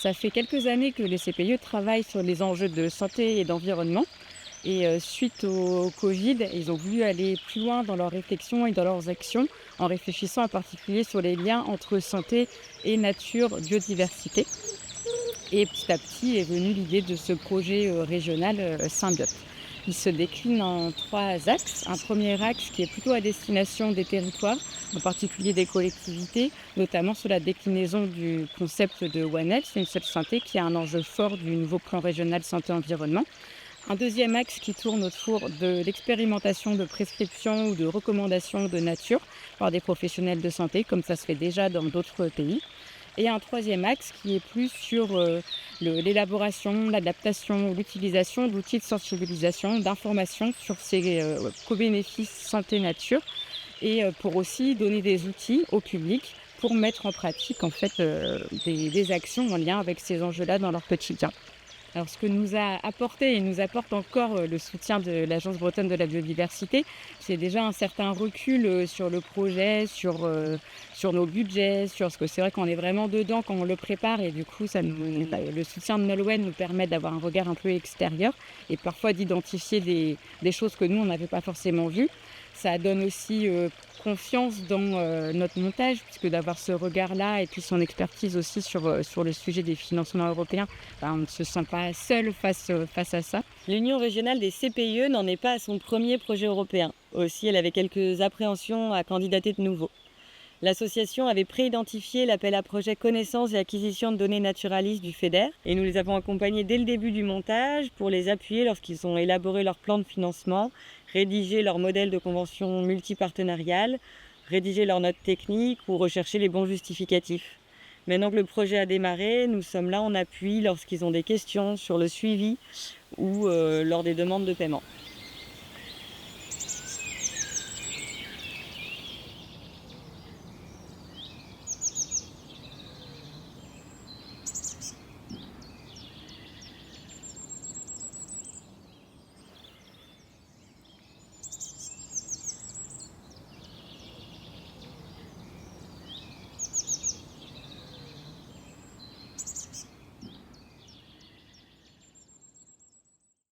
Ça fait quelques années que les CPIE travaillent sur les enjeux de santé et d'environnement. Et suite au Covid, ils ont voulu aller plus loin dans leurs réflexions et dans leurs actions, en réfléchissant en particulier sur les liens entre santé et nature, biodiversité. Et petit à petit est venue l'idée de ce projet régional Symbiote. Il se décline en trois axes. Un premier axe qui est plutôt à destination des territoires, en particulier des collectivités, notamment sur la déclinaison du concept de One Health, une seule santé, qui a un enjeu fort du nouveau plan régional santé-environnement. Un deuxième axe qui tourne autour de l'expérimentation de prescriptions ou de recommandations de nature par des professionnels de santé, comme ça se fait déjà dans d'autres pays. Et un troisième axe qui est plus sur l'élaboration, l'adaptation, l'utilisation d'outils de sensibilisation, d'information sur ces co-bénéfices santé-nature et pour aussi donner des outils au public pour mettre en pratique en fait des actions en lien avec ces enjeux-là dans leur quotidien. Alors, ce que nous a apporté et nous apporte encore le soutien de l'Agence bretonne de la biodiversité, c'est déjà un certain recul sur le projet, sur nos budgets, sur ce que c'est vrai qu'on est vraiment dedans quand on le prépare et du coup, le soutien de Nolwenn nous permet d'avoir un regard un peu extérieur et parfois d'identifier des choses que nous, on n'avait pas forcément vues. Ça donne aussi confiance dans notre montage, puisque d'avoir ce regard-là et puis son expertise aussi sur le sujet des financements européens, on ne se sent pas seul face à ça. L'Union régionale des CPIE n'en est pas à son premier projet européen. Aussi, elle avait quelques appréhensions à candidater de nouveau. L'association avait pré-identifié l'appel à projet connaissance et acquisition de données naturalistes du FEDER et nous les avons accompagnés dès le début du montage pour les appuyer lorsqu'ils ont élaboré leur plan de financement, rédigé leur modèle de convention multipartenariale, rédigé leurs notes techniques ou recherché les bons justificatifs. Maintenant que le projet a démarré, nous sommes là en appui lorsqu'ils ont des questions sur le suivi ou lors des demandes de paiement.